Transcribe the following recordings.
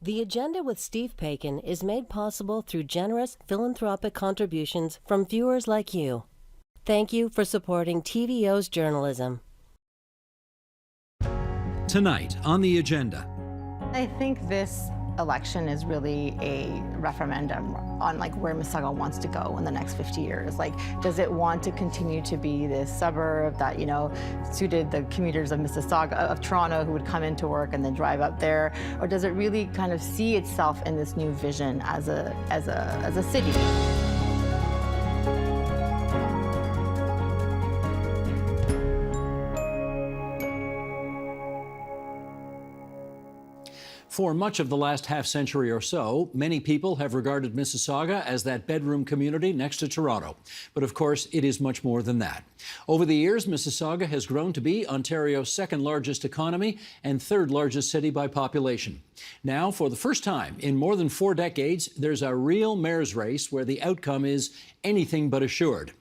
The Agenda with Steve Paikin is made possible through generous philanthropic contributions from viewers like you. Thank you for supporting TVO's journalism. Tonight on The Agenda. I think this election is really a referendum on where Mississauga wants to go in the next 50 years. Does it want to continue to be this suburb that, suited the commuters of Mississauga, of Toronto, who would come into work and then drive up there? Or does it really kind of see itself in this new vision as a city? For much of the last half-century or so, many people have regarded Mississauga as that bedroom community next to Toronto. But of course, it is much more than that. Over the years, Mississauga has grown to be Ontario's second largest economy and third largest city by population. Now, for the first time in more than 4 decades, there's a real mayor's race where the outcome is anything but assured.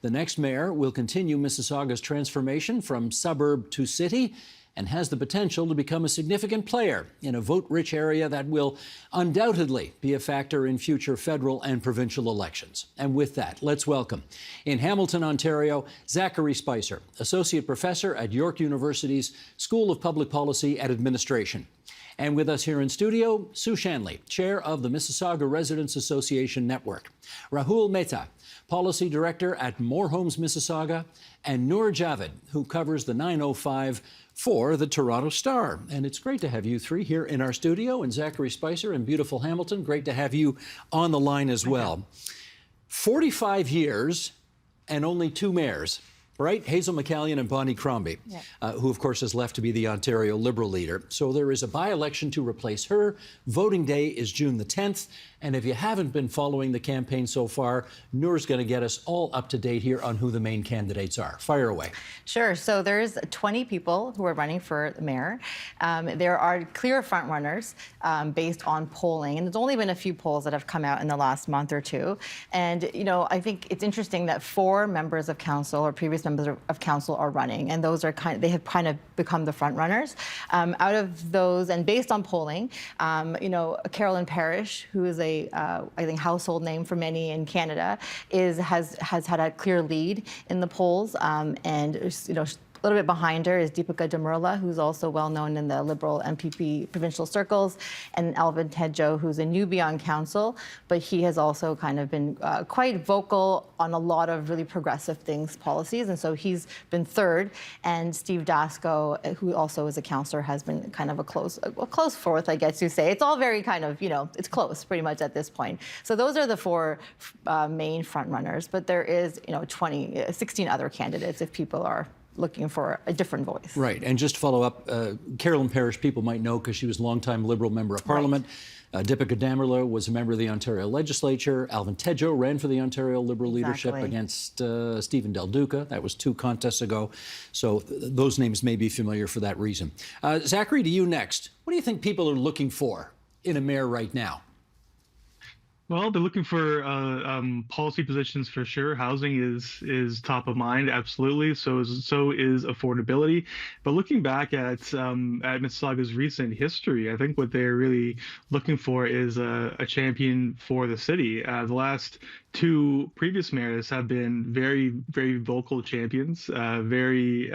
The next mayor will continue Mississauga's transformation from suburb to city and has the potential to become a significant player in a vote-rich area that will undoubtedly be a factor in future federal and provincial elections. And with that, let's welcome, in Hamilton, Ontario, Zachary Spicer, Associate Professor at York University's School of Public Policy and Administration. And with us here in studio, Sue Shanley, Chair of the Mississauga Residents Association Network, Rahul Mehta, Policy Director at More Homes Mississauga, and Noor Javed, who covers the 905 for the Toronto Star. And it's great to have you three here in our studio, and Zachary Spicer in beautiful Hamilton. Great to have you on the line as well. 45 years and only 2 mayors, right? Hazel McCallion and Bonnie Crombie, who of course is left to be the Ontario Liberal leader. So there is a by-election to replace her. Voting day is June the 10th. And if you haven't been following the campaign so far, Noor's going to get us all up to date here on who the main candidates are. Fire away. Sure. So there's 20 people who are running for the mayor. There are clear frontrunners based on polling, and there's only been a few polls that have come out in the last month or two. And I think it's interesting that 4 members of council or previous members of council are running, and those are they have kind of become the frontrunners. Out of those, and based on polling, Carolyn Parrish, who is I think household name for many in Canada, has had a clear lead in the polls, and a little bit behind her is Deepika Demirla, who's also well known in the Liberal MPP provincial circles, and Alvin Tedjo, who's a newbie on council, but he has also kind of been quite vocal on a lot of really progressive things, policies, and so he's been third. And Steve Dasko, who also is a councillor, has been kind of a close fourth, I guess you say. It's all very kind of, it's close pretty much at this point. So those are the 4 main front runners, but there is, 16 other candidates if people are looking for a different voice. Right, and just to follow up, Carolyn Parrish, people might know because she was a longtime Liberal member of Parliament. Right. Deepika Demirla was a member of the Ontario Legislature. Alvin Tedjo ran for the Ontario Liberal leadership against Stephen Del Duca. That was 2 contests ago. So those names may be familiar for that reason. Zachary, to you next. What do you think people are looking for in a mayor right now? Well, they're looking for policy positions for sure. Housing is top of mind, absolutely. So is affordability. But looking back at Mississauga's recent history, I think what they're really looking for is a champion for the city. The last 2 previous mayors have been very, very vocal champions, very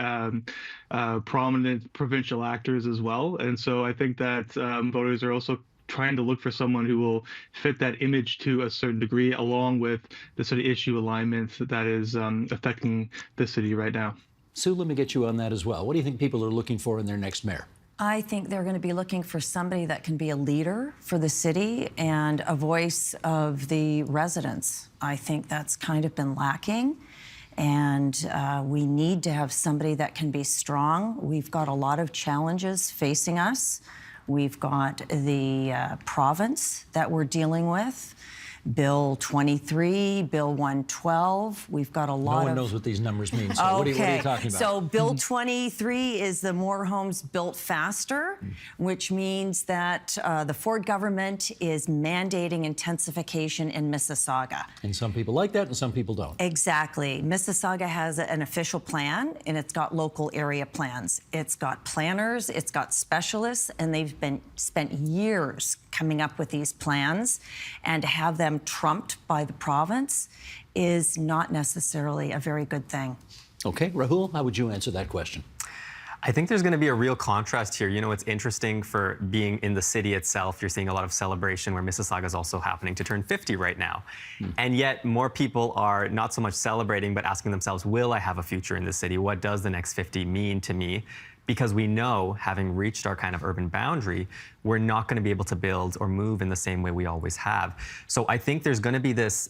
prominent provincial actors as well. And so I think that voters are also trying to look for someone who will fit that image to a certain degree, along with the sort of issue alignment that is affecting the city right now. Sue, let me get you on that as well. What do you think people are looking for in their next mayor? I think they're going to be looking for somebody that can be a leader for the city and a voice of the residents. I think that's kind of been lacking. And we need to have somebody that can be strong. We've got a lot of challenges facing us. We've got the province that we're dealing with. Bill 23, Bill 112. We've got a lot of... No one knows what these numbers mean, so what are you talking about? So Bill 23 is the More Homes Built Faster, which means that the Ford government is mandating intensification in Mississauga. And some people like that and some people don't. Exactly. Mississauga has an official plan, and it's got local area plans. It's got planners, it's got specialists, and they've been spent years coming up with these plans, and to have them trumped by the province is not necessarily a very good thing. Okay, Rahul, how would you answer that question? I think there's going to be a real contrast here. You know, it's interesting for being in the city itself. You're seeing a lot of celebration where Mississauga is also happening to turn 50 right now. And yet more people are not so much celebrating, but asking themselves, will I have a future in the city? What does the next 50 mean to me? Because we know, having reached our kind of urban boundary, we're not going to be able to build or move in the same way we always have. So I think there's going to be this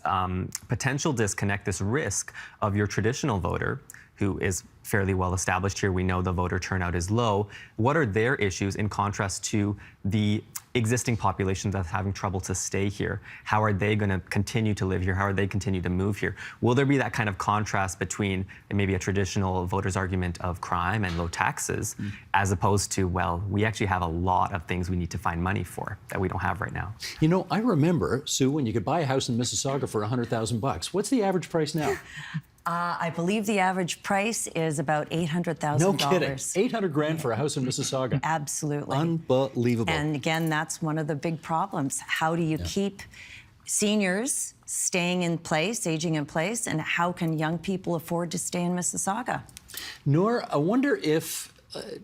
potential disconnect, this risk of your traditional voter, who is fairly well established here. We know the voter turnout is low. What are their issues in contrast to the existing population that's having trouble to stay here? How are they going to continue to live here? How are they continue to move here? Will there be that kind of contrast between maybe a traditional voter's argument of crime and low taxes, as opposed to, well, we actually have a lot of things we need to find money for that we don't have right now? You know, I remember, Sue, when you could buy a house in Mississauga for $100,000. What's the average price now? I believe the average price is about $800,000. No kidding. 800 grand for a house in Mississauga. Absolutely. Unbelievable. And again, that's one of the big problems. How do you keep seniors staying in place, aging in place, and how can young people afford to stay in Mississauga? Noor, I wonder if,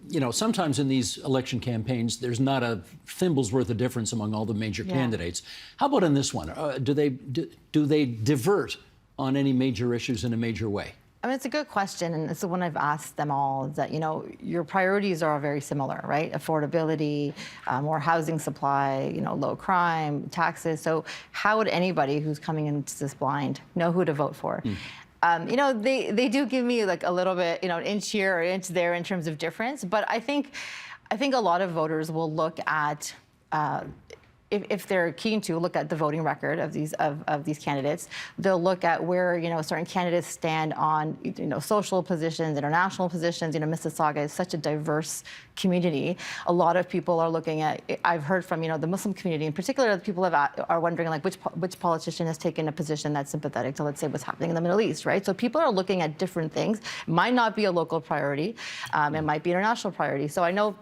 you know, sometimes in these election campaigns, there's not a thimble's worth of difference among all the major candidates. How about in this one? Do they divert on any major issues in a major way? I mean, it's a good question, and it's the one I've asked them all, is that, you know, your priorities are very similar, right? Affordability, more housing supply, you know, low crime, taxes. So how would anybody who's coming into this blind know who to vote for? You know, they do give me like a little bit, you know, an inch here or inch there in terms of difference, but I think a lot of voters will look at if they're keen to look at the voting record of these candidates, they'll look at where, you know, certain candidates stand on, you know, social positions, international positions. You know, Mississauga is such a diverse community. A lot of people are looking at. I've heard from, you know, the Muslim community in particular. People are wondering like which politician has taken a position that's sympathetic to, let's say, what's happening in the Middle East, right? So people are looking at different things. Might not be a local priority. It might be international priority. So I know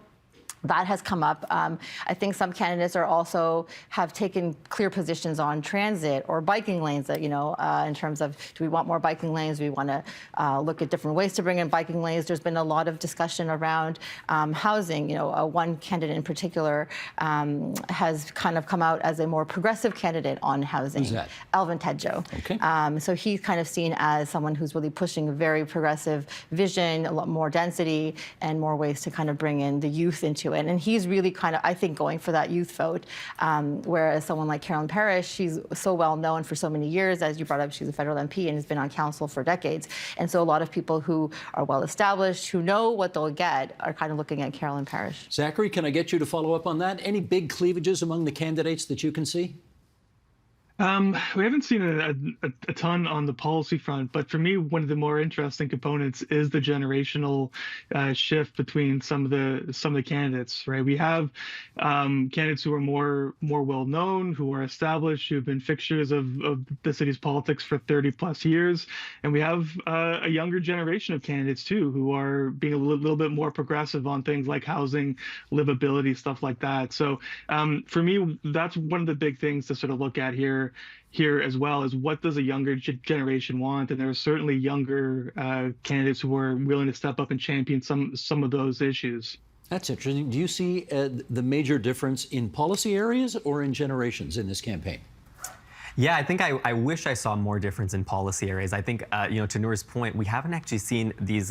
that has come up. I think some candidates are also have taken clear positions on transit or biking lanes, that, you know, in terms of, do we want more biking lanes? Do we want to look at different ways to bring in biking lanes? There's been a lot of discussion around housing. You know, one candidate in particular has kind of come out as a more progressive candidate on housing. Who's that? Alvin Tedjo. Okay. So he's kind of seen as someone who's really pushing a very progressive vision, a lot more density, and more ways to kind of bring in the youth into it. And he's really kind of, I think, going for that youth vote, whereas someone like Carolyn Parrish, she's so well known for so many years. As you brought up, she's a federal MP and has been on council for decades. And so a lot of people who are well established, who know what they'll get, are kind of looking at Carolyn Parrish. Zachary, can I get you to follow up on that? Any big cleavages among the candidates that you can see? We haven't seen a ton on the policy front, but for me, one of the more interesting components is the generational shift between some of the candidates. Right, we have candidates who are more well known, who are established, who have been fixtures of the city's politics for 30 plus years, and we have a younger generation of candidates too, who are being a little bit more progressive on things like housing, livability, stuff like that. So for me, that's one of the big things to sort of look at here as well, is what does a younger generation want? And there are certainly younger candidates who are willing to step up and champion some of those issues. That's interesting. Do you see the major difference in policy areas or in generations in this campaign? Yeah, I think I wish I saw more difference in policy areas. I think, you know, to Noor's point, we haven't actually seen these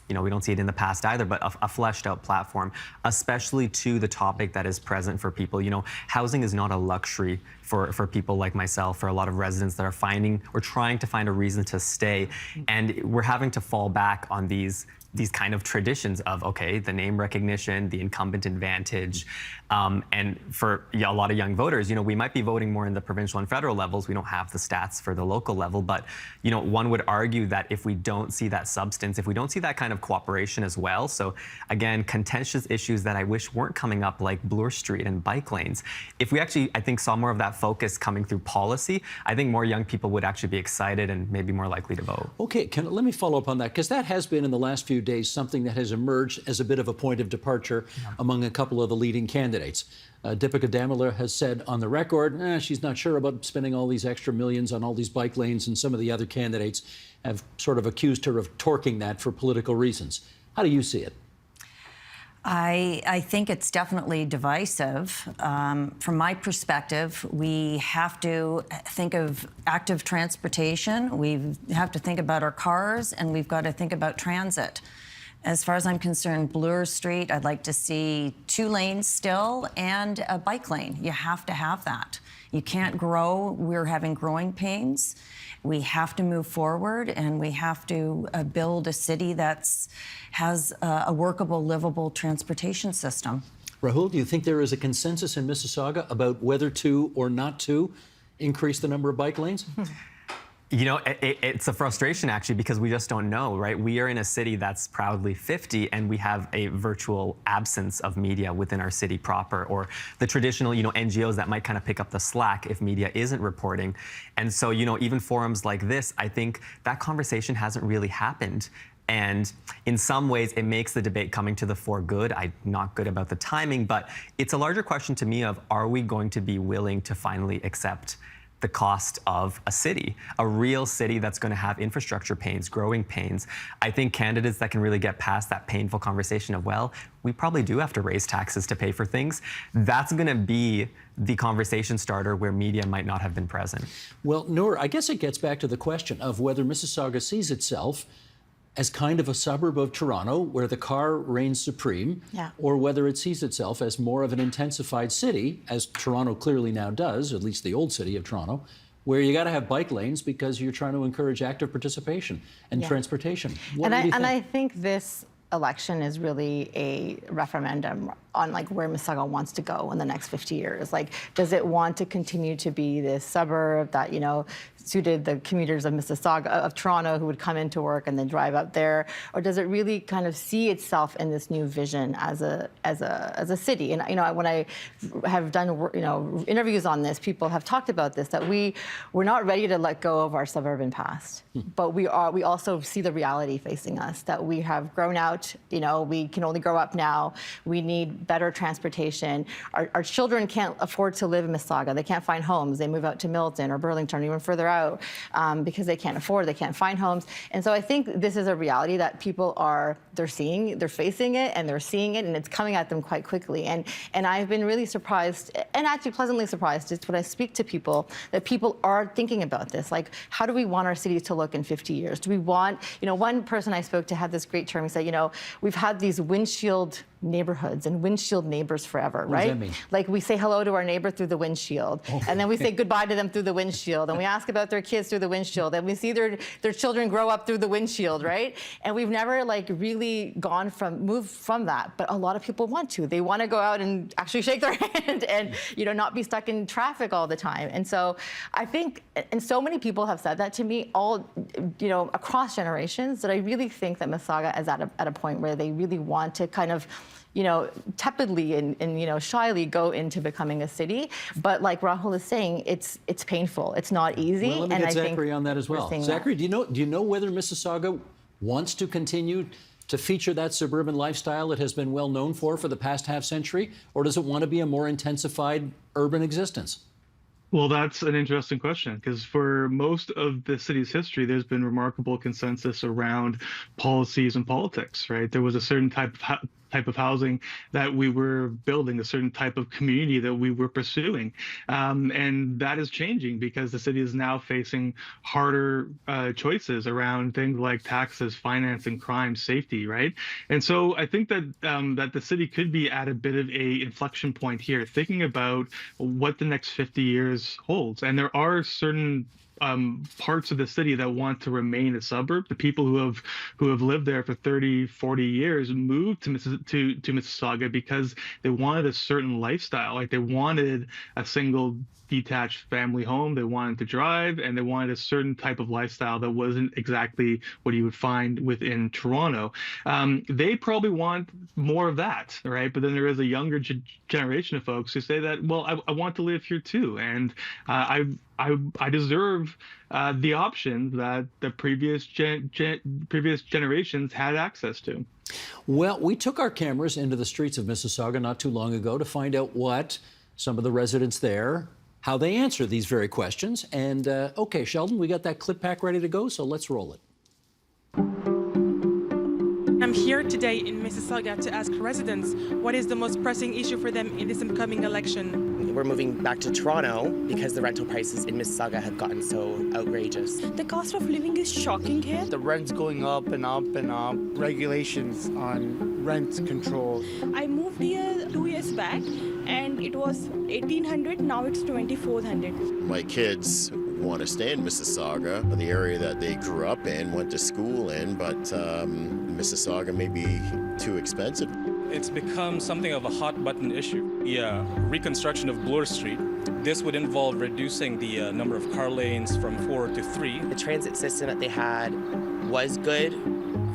you know, we don't see it in the past either, but a fleshed out platform, especially to the topic that is present for people. You know, housing is not a luxury for people like myself, for a lot of residents that are finding or trying to find a reason to stay. And we're having to fall back on these kind of traditions of, okay, the name recognition, the incumbent advantage. And for a lot of young voters, you know, we might be voting more in the provincial and federal levels. We don't have the stats for the local level, but, you know, one would argue that if we don't see that substance, if we don't see that kind of cooperation as well, so again, contentious issues that I wish weren't coming up, like Bloor Street and bike lanes, if we actually, I think, saw more of that focus coming through policy, I think more young people would actually be excited and maybe more likely to vote. Okay, let me follow up on that, because that has been in the last few days something that has emerged as a bit of a point of departure among a couple of the leading candidates. Deepika Damle has said on the record, she's not sure about spending all these extra millions on all these bike lanes, and some of the other candidates have sort of accused her of torquing that for political reasons. How do you see it? I think it's definitely divisive. From my perspective, we have to think of active transportation. We have to think about our cars, and we've got to think about transit. As far as I'm concerned, Bloor Street, I'd like to see 2 lanes still and a bike lane. You have to have that. You can't grow. We're having growing pains. We have to move forward, and we have to build a city that has a workable, livable transportation system. Rahul, do you think there is a consensus in Mississauga about whether to or not to increase the number of bike lanes? You know, it's a frustration, actually, because we just don't know, right? We are in a city that's proudly 50, and we have a virtual absence of media within our city proper, or the traditional, NGOs that might kind of pick up the slack if media isn't reporting. And so, even forums like this, I think that conversation hasn't really happened. And in some ways, it makes the debate coming to the fore good. I'm not good about the timing, but it's a larger question to me of, are we going to be willing to finally accept the cost of a city, a real city that's going to have infrastructure pains, growing pains? I think candidates that can really get past that painful conversation of, well, we probably do have to raise taxes to pay for things, that's going to be the conversation starter where media might not have been present. Well, Noor, I guess it gets back to the question of whether Mississauga sees itself as kind of a suburb of Toronto where the car reigns supreme, or whether it sees itself as more of an intensified city, as Toronto clearly now does, at least the old city of Toronto, where you got to have bike lanes because you're trying to encourage active participation and transportation. What do you think? And I think this election is really a referendum on where Mississauga wants to go in the next 50 years. Does it want to continue to be this suburb that, suited the commuters of Mississauga, of Toronto, who would come into work and then drive up there? Or does it really kind of see itself in this new vision as a city? And, when I have done, interviews on this, people have talked about this, that we're not ready to let go of our suburban past, but we also see the reality facing us, that we have grown out, we can only grow up now. We need better transportation. Our children can't afford to live in Mississauga. They can't find homes. They move out to Milton or Burlington or even further out because they can't find homes. And so I think this is a reality that people they're facing it, and they're seeing it, and it's coming at them quite quickly. And I've been really surprised, and actually pleasantly surprised, is when I speak to people, that people are thinking about this. How do we want our cities to look in 50 years? Do we want, one person I spoke to had this great term. He said, we've had these windshield neighborhoods and windshield neighbors forever, right? What does that mean? We say hello to our neighbor through the windshield, and then we say goodbye to them through the windshield, and we ask about their kids through the windshield, and we see their children grow up through the windshield, right? And we've never really moved from that, but a lot of people want to. They want to go out and actually shake their hand and not be stuck in traffic all the time. And so I think, and so many people have said that to me, all across generations, that I really think that Mississauga is at a point where they really want to kind of tepidly and shyly go into becoming a city. But like Rahul is saying, it's painful. It's not easy. Well, let me get Zachary on that as well. Zachary, do you know whether Mississauga wants to continue to feature that suburban lifestyle it has been well known for the past half century, or does it want to be a more intensified urban existence? Well, that's an interesting question, because for most of the city's history, there's been remarkable consensus around policies and politics, right? There was a certain type of housing that we were building, a certain type of community that we were pursuing. And that is changing because the city is now facing harder choices around things like taxes, financing, crime, safety, right? And so I think that that the city could be at a bit of a inflection point here, thinking about what the next 50 years holds. And there are certain parts of the city that want to remain a suburb. The people who have lived there for 30, 40 years moved to Mississauga because they wanted a certain lifestyle. They wanted a single detached family home, they wanted to drive, and they wanted a certain type of lifestyle that wasn't exactly what you would find within Toronto. They probably want more of that, right? But then there is a younger generation of folks who say that, well, I want to live here too. And I deserve the option that the previous generations had access to. Well, we took our cameras into the streets of Mississauga not too long ago to find out what some of the residents there, how they answer these very questions. And okay, Sheldon, we got that clip pack ready to go, so let's roll it. I'm here today in Mississauga to ask residents what is the most pressing issue for them in this upcoming election. We're moving back to Toronto because the rental prices in Mississauga have gotten so outrageous. The cost of living is shocking here. The rent's going up and up and up. Regulations on rent control. I moved here 2 years back and it was 1,800, now it's 2,400. My kids want to stay in Mississauga, the area that they grew up in, went to school in, but Mississauga may be too expensive. It's become something of a hot button issue. Yeah, reconstruction of Bloor Street. This would involve reducing the number of car lanes from 4 to 3. The transit system that they had was good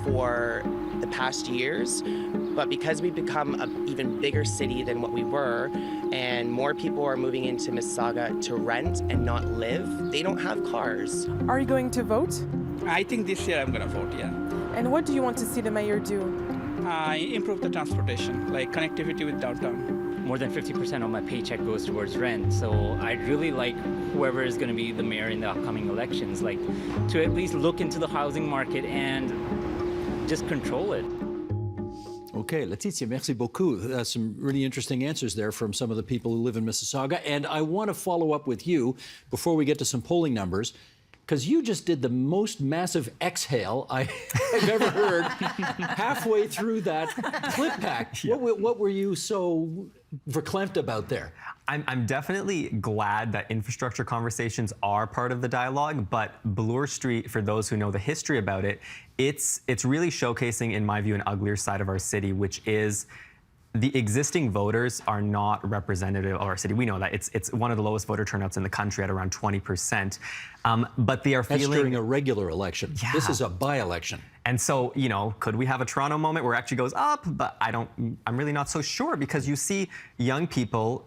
for the past years, but because we've become an even bigger city than what we were, and more people are moving into Mississauga to rent and not live, they don't have cars. Are you going to vote? I think this year I'm going to vote, yeah. And what do you want to see the mayor do? Improve the transportation, like connectivity with downtown. More than 50% of my paycheck goes towards rent, so I'd really like whoever is going to be the mayor in the upcoming elections, like, to at least look into the housing market and just control it. Okay, Laetitia, merci beaucoup. Some really interesting answers there from some of the people who live in Mississauga. And I want to follow up with you before we get to some polling numbers, because you just did the most massive exhale I've ever heard halfway through that clip pack. Yeah. What were you so verklempt about there? I'm definitely glad that infrastructure conversations are part of the dialogue, but Bloor Street, for those who know the history about it, it's really showcasing, in my view, an uglier side of our city, which is the existing voters are not representative of our city. We know that. It's one of the lowest voter turnouts in the country at around 20%. But they are feeling... That's during a regular election. Yeah. This is a by-election. And so, you know, could we have a Toronto moment where it actually goes up? But I'm really not so sure, because you see young people,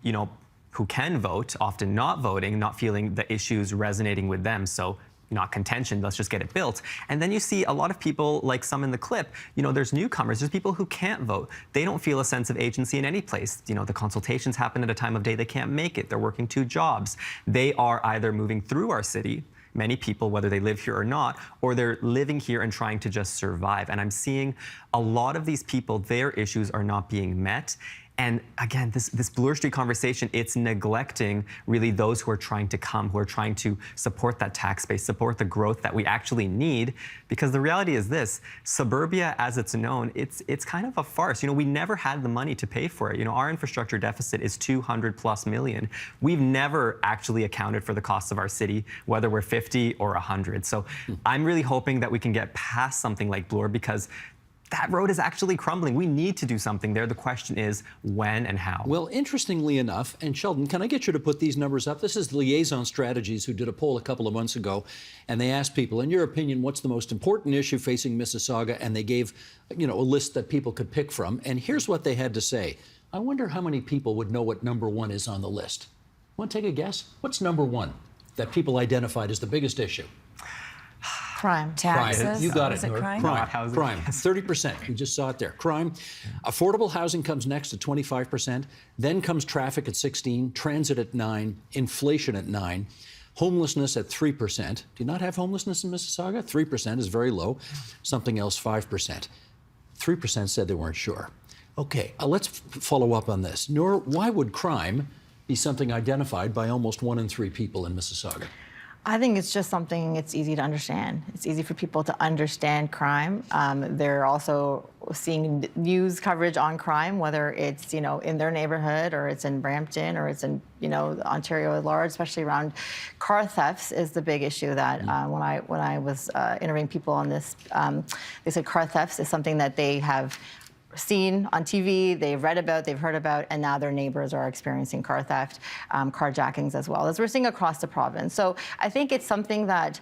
you know, who can vote, often not voting, not feeling the issues resonating with them. So, not contention, let's just get it built. And then you see a lot of people, like some in the clip, you know, there's newcomers, there's people who can't vote. They don't feel a sense of agency in any place. You know, the consultations happen at a time of day they can't make it. They're working 2 jobs. They are either moving through our city, many people, whether they live here or not, or they're living here and trying to just survive. And I'm seeing a lot of these people, their issues are not being met. And again, this Bloor Street conversation, it's neglecting really those who are trying to come, who are trying to support that tax base, support the growth that we actually need. Because the reality is this, suburbia as it's known, it's kind of a farce. You know, we never had the money to pay for it. You know, our infrastructure deficit is $200+ million. We've never actually accounted for the costs of our city, whether we're 50 or 100. So I'm really hoping that we can get past something like Bloor, because that road is actually crumbling. We need to do something there. The question is when and how. Well, interestingly enough, and Sheldon, can I get you to put these numbers up? This is Liaison Strategies, who did a poll a couple of months ago, and they asked people, in your opinion, what's the most important issue facing Mississauga? And they gave, you know, a list that people could pick from. And here's what they had to say. I wonder how many people would know what number 1 is on the list. Want to take a guess? What's number 1 that people identified as the biggest issue? Crime. Taxes. Crime. You got it. Crime? Crime. 30%. We just saw it there. Crime. Affordable housing comes next at 25%. Then comes traffic at 16%, transit at 9%, inflation at 9%, homelessness at 3%. Do you not have homelessness in Mississauga? 3% is very low. Something else, 5%. 3% said they weren't sure. Okay, let's follow up on this. Noor, why would crime be something identified by almost 1 in 3 people in Mississauga? I think it's just something it's easy to understand. It's easy for people to understand crime. They're also seeing news coverage on crime, whether it's, you know, in their neighborhood or it's in Brampton or it's in, you know, Ontario at large, especially around car thefts is the big issue that when I was interviewing people on this, they said car thefts is something that they have seen on TV, they've read about, they've heard about, and now their neighbors are experiencing car theft, carjackings as well, as we're seeing across the province. So I think it's something that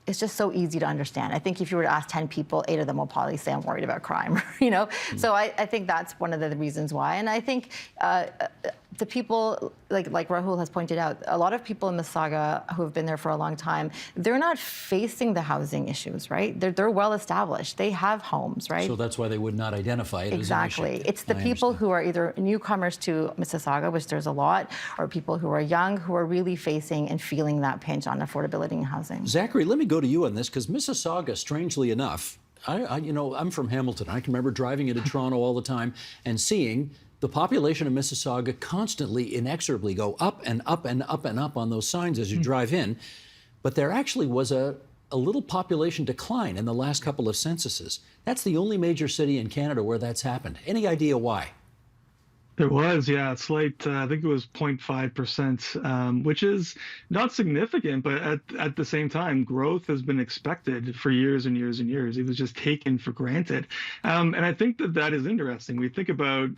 is just so easy to understand. I think if you were to ask 10 people, 8 of them will probably say, I'm worried about crime, you know? So I think that's one of the reasons why. And I think the people like Rahul has pointed out, a lot of people in Mississauga who have been there for a long time, they're not facing the housing issues, right? They're well established. They have homes, right? So that's why they would not identify it Exactly. as an issue. It's the people who are either newcomers to Mississauga, which there's a lot, or people who are young who are really facing and feeling that pinch on affordability in housing. Zachary, let me go to you on this, because Mississauga, strangely enough, I'm from Hamilton. I can remember driving into Toronto all the time and seeing the population of Mississauga constantly, inexorably go up and up and up and up on those signs as you drive in. But there actually was a little population decline in the last couple of censuses. That's the only major city in Canada where that's happened. Any idea why? There was, yeah, slight. I think it was 0.5%, which is not significant, but at the same time, growth has been expected for years and years and years. It was just taken for granted, and I think that is interesting. We think about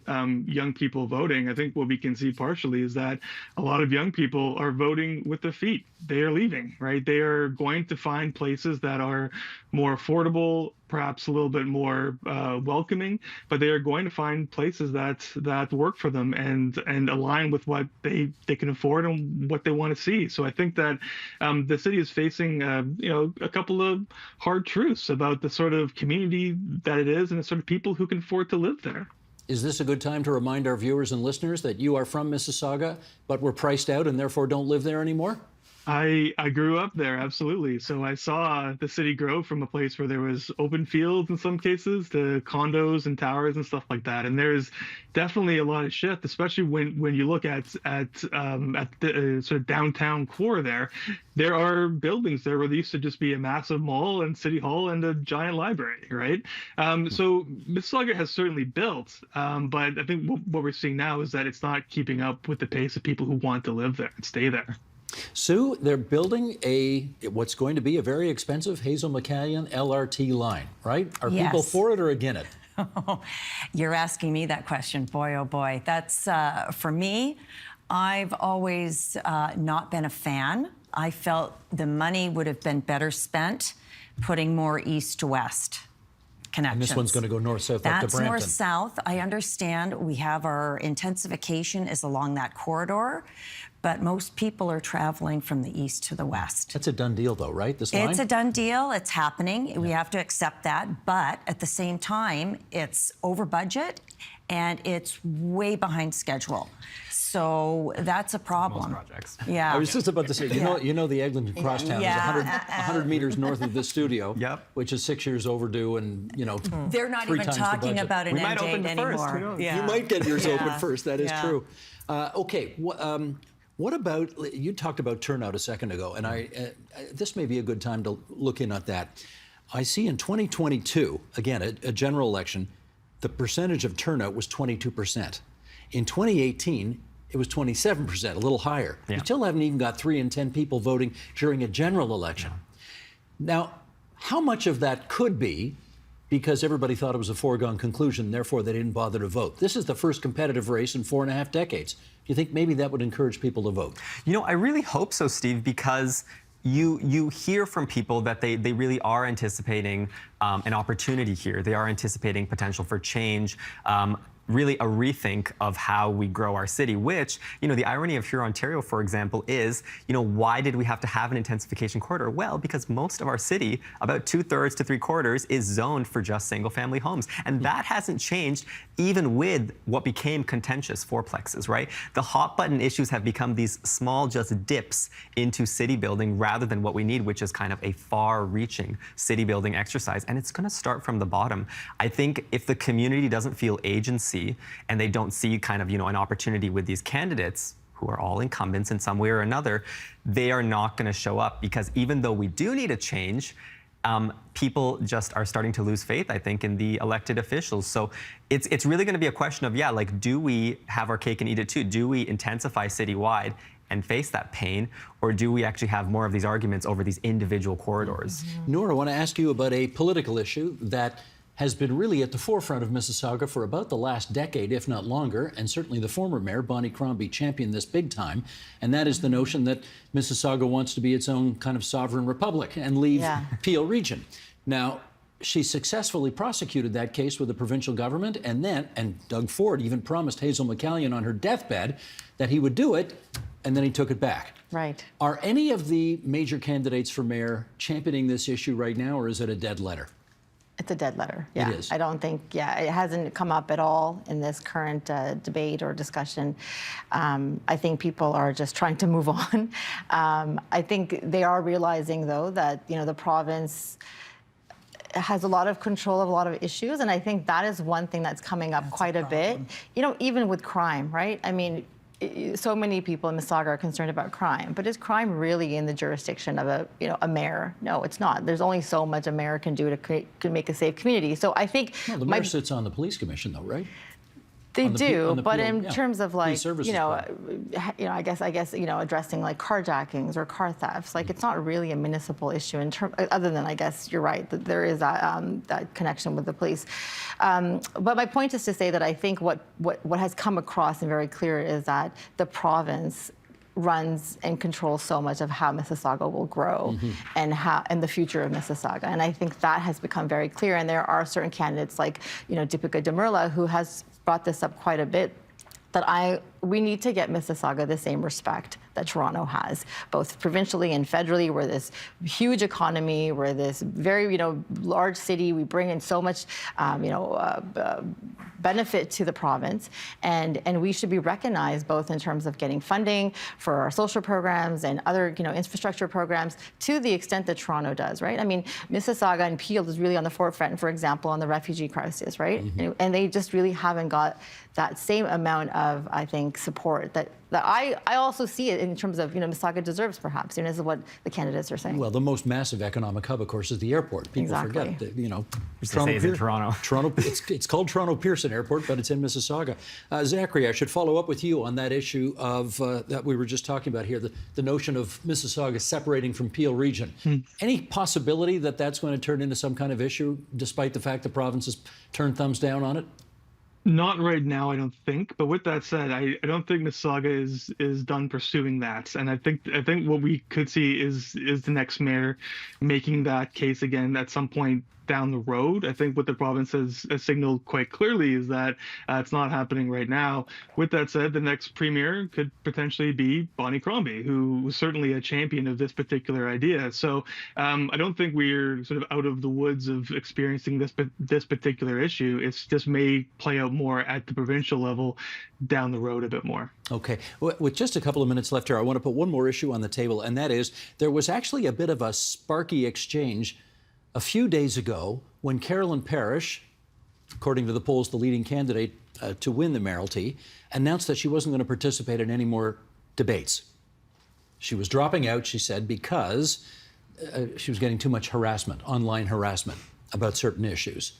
young people voting. I think what we can see partially is that a lot of young people are voting with their feet. They are leaving, right? They are going to find places that are more affordable, perhaps a little bit more welcoming, but they are going to find places that work for them and align with what they can afford and what they want to see. So I think that the city is facing a couple of hard truths about the sort of community that it is and the sort of people who can afford to live there. Is this a good time to remind our viewers and listeners that you are from Mississauga, but were priced out and therefore don't live there anymore? I grew up there, absolutely. So I saw the city grow from a place where there was open fields in some cases to condos and towers and stuff like that. And there's definitely a lot of shift, especially when you look at the sort of downtown core there. There are buildings there where there used to just be a massive mall and city hall and a giant library, right? So Mississauga has certainly built, but I think what we're seeing now is that it's not keeping up with the pace of people who want to live there and stay there. Sue, they're building what's going to be a very expensive Hazel McCallion LRT line, right? Are people for it or against it? You're asking me that question. Boy, oh boy. That's, for me, I've always not been a fan. I felt the money would have been better spent putting more east to west connections. And this one's going to go north-south up to Brampton. That's north-south. I understand we have our intensification is along that corridor, but most people are traveling from the east to the west. That's a done deal, though, right? This line? It's a done deal. It's happening. Yeah. We have to accept that. But at the same time, it's over budget and it's way behind schedule. So that's a problem. Most projects. Yeah. I was just about to say, you know the Eglinton Crosstown is 100 meters north of this studio, which is 6 years overdue, and they're not even talking about an end date anymore. You might get yours open first. That is true. Okay. What about, you talked about turnout a second ago, and this may be a good time to look in at that. I see in 2022, again, a general election, the percentage of turnout was 22%. In 2018, it was 27%, a little higher. You still haven't even got 3 in 10 people voting during a general election. Now, how much of that could be because everybody thought it was a foregone conclusion, therefore they didn't bother to vote? This is the first competitive race in 4.5 decades. Do you think maybe that would encourage people to vote? I really hope so, Steve, because you hear from people that they really are anticipating an opportunity here. They are anticipating potential for change. Really a rethink of how we grow our city, which, the irony of Huron, Ontario, for example, is, why did we have to have an intensification corridor? Well, because most of our city, about 2/3 to 3/4, is zoned for just single-family homes. And that hasn't changed even with what became contentious fourplexes, right? The hot button issues have become these small just dips into city building rather than what we need, which is kind of a far-reaching city building exercise. And it's going to start from the bottom. I think if the community doesn't feel agency and they don't see kind of, an opportunity with these candidates who are all incumbents in some way or another, they are not going to show up, because even though we do need a change, people just are starting to lose faith, I think, in the elected officials. So it's really going to be a question of, do we have our cake and eat it too? Do we intensify citywide and face that pain, or do we actually have more of these arguments over these individual corridors? Nora, I want to ask you about a political issue that has been really at the forefront of Mississauga for about the last decade, if not longer, and certainly the former mayor, Bonnie Crombie, championed this big time, and that is the notion that Mississauga wants to be its own kind of sovereign republic and leave Peel Region. Now, she successfully prosecuted that case with the provincial government, and Doug Ford even promised Hazel McCallion on her deathbed that he would do it, and then he took it back. Right. Are any of the major candidates for mayor championing this issue right now, or is it a dead letter? It's a dead letter. Yeah. It is. I don't think, it hasn't come up at all in this current debate or discussion. I think people are just trying to move on. I think they are realizing, though, that, the province has a lot of control of a lot of issues, and I think that is one thing that's coming up quite a bit. Even with crime, right? I mean, so many people in Mississauga are concerned about crime, but is crime really in the jurisdiction of a mayor? No, it's not. There's only so much a mayor can do to make a safe community. So I think the mayor sits on the police commission, though, right? They do, but in yeah. terms of like, I guess, addressing like carjackings or car thefts, like it's not really a municipal issue in other than, I guess you're right, that there is that connection with the police. But my point is to say that I think what has come across and very clear is that the province runs and controls so much of how Mississauga will grow and the future of Mississauga. And I think that has become very clear. And there are certain candidates like, Deepika Demirla, who has brought this up quite a bit, that we need to get Mississauga the same respect that Toronto has, both provincially and federally. We're this huge economy. We're this very, large city. We bring in so much, benefit to the province, and we should be recognized both in terms of getting funding for our social programs and other, infrastructure programs to the extent that Toronto does, right? I mean, Mississauga and Peel is really on the forefront, for example, on the refugee crisis, right? And they just really haven't got that same amount of, I think, support that I also see it in terms of, Mississauga deserves, perhaps, this is what the candidates are saying. Well, the most massive economic hub, of course, is the airport. People forget that, Toronto. It's called Toronto Pearson Airport, but it's in Mississauga. Zachary, I should follow up with you on that issue of that we were just talking about here, the notion of Mississauga separating from Peel Region. Any possibility that that's going to turn into some kind of issue, despite the fact the province has turned thumbs down on it? Not right now, I don't think. But with that said, I don't think Mississauga is done pursuing that. And I think what we could see is the next mayor making that case again at some point down the road. I think what the province has signaled quite clearly is that it's not happening right now. With that said, the next premier could potentially be Bonnie Crombie, who was certainly a champion of this particular idea. So I don't think we're sort of out of the woods of experiencing this particular issue. It's just may play out more at the provincial level down the road a bit more. Okay. With just a couple of minutes left here, I want to put one more issue on the table, and that is there was actually a bit of a sparky exchange a few days ago when Carolyn Parrish, according to the polls, the leading candidate to win the mayoralty, announced that she wasn't going to participate in any more debates. She was dropping out, she said, because she was getting too much harassment, online harassment about certain issues.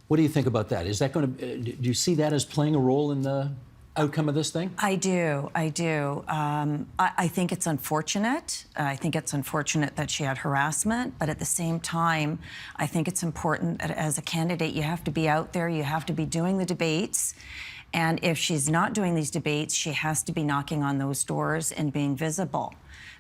What do you think about that? Is that going to, do you see that as playing a role in the outcome of this thing? I do. I think it's unfortunate. I think it's unfortunate that she had harassment, but at the same time, I think it's important that as a candidate, you have to be out there, you have to be doing the debates. And if she's not doing these debates, she has to be knocking on those doors and being visible.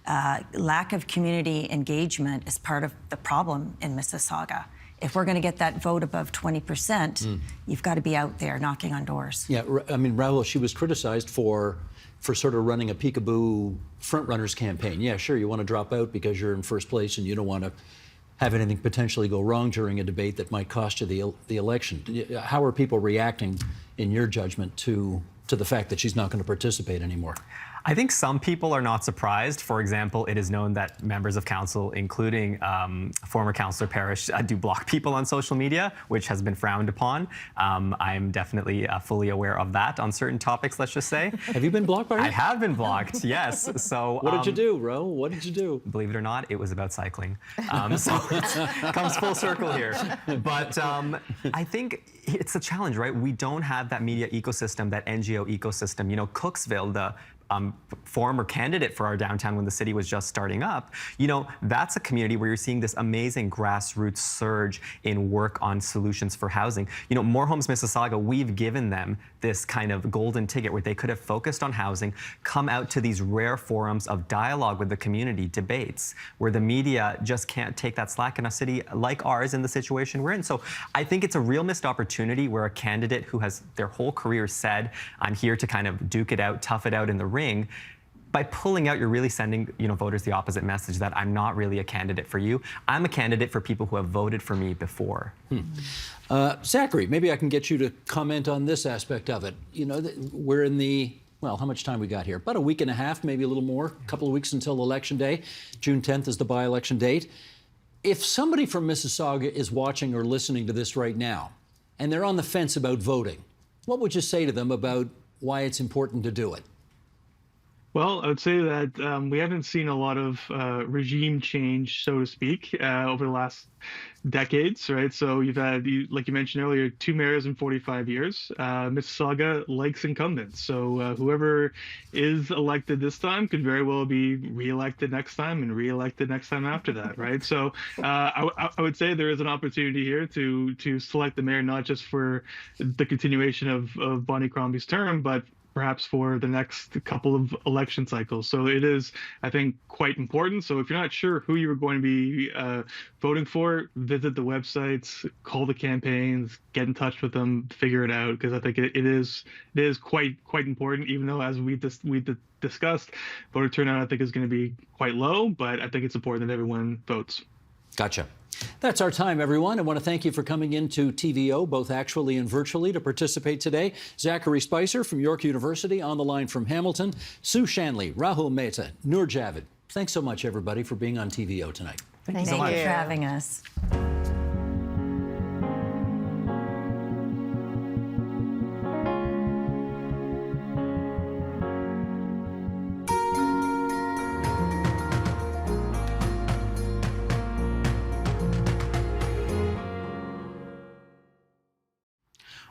Lack of community engagement is part of the problem in Mississauga. If we're going to get that vote above 20%, you've got to be out there knocking on doors. Yeah, I mean, Rahul, she was criticized for sort of running a peekaboo frontrunners campaign. Yeah, sure, you want to drop out because you're in first place and you don't want to have anything potentially go wrong during a debate that might cost you the election. How are people reacting, in your judgment, to the fact that she's not going to participate anymore? I think some people are not surprised. For example, it is known that members of council, including former councillor Parrish, do block people on social media, which has been frowned upon. I'm definitely fully aware of that on certain topics, let's just say. Have you been blocked by her? I have been blocked, yes. So what did you do, Ro? What did you do? Believe it or not, it was about cycling. So it comes full circle here. But I think it's a challenge, right? We don't have that media ecosystem, that NGO ecosystem. You know, Cooksville, the former candidate for our downtown when the city was just starting up, you know, that's a community where you're seeing this amazing grassroots surge in work on solutions for housing. You know, More Homes Mississauga, we've given them this kind of golden ticket where they could have focused on housing, come out to these rare forums of dialogue with the community, debates, where the media just can't take that slack in a city like ours in the situation we're in. So I think it's a real missed opportunity where a candidate who has their whole career said, I'm here to kind of duke it out, tough it out in the ring, by pulling out, you're really sending, you know, voters the opposite message that I'm not really a candidate for you. I'm a candidate for people who have voted for me before. Zachary, maybe I can get you to comment on this aspect of it. You know, we're in the, well, how much time we got here? About a week and a half, maybe a little more, a couple of weeks until Election Day. June 10th is the by-election date. If somebody from Mississauga is watching or listening to this right now, and they're on the fence about voting, what would you say to them about why it's important to do it? Well, I would say that we haven't seen a lot of regime change, so to speak, over the last decades, right? So you've had, like you mentioned earlier, 2 mayors in 45 years. Mississauga likes incumbents. So whoever is elected this time could very well be reelected next time and reelected next time after that, right? So I would say there is an opportunity here to select the mayor, not just for the continuation of Bonnie Crombie's term, but perhaps for the next couple of election cycles. So it is, I think, quite important. So if you're not sure who you're going to be voting for, visit the websites, call the campaigns, get in touch with them, figure it out, because I think it is quite important, even though, as we discussed, voter turnout, I think, is going to be quite low, but I think it's important that everyone votes. Gotcha. That's our time, everyone. I want to thank you for coming into TVO, both actually and virtually, to participate today. Zachary Spicer from York University, on the line from Hamilton. Sue Shanley, Rahul Mehta, Noor Javid. Thanks so much, everybody, for being on TVO tonight. Thank you so much for having us.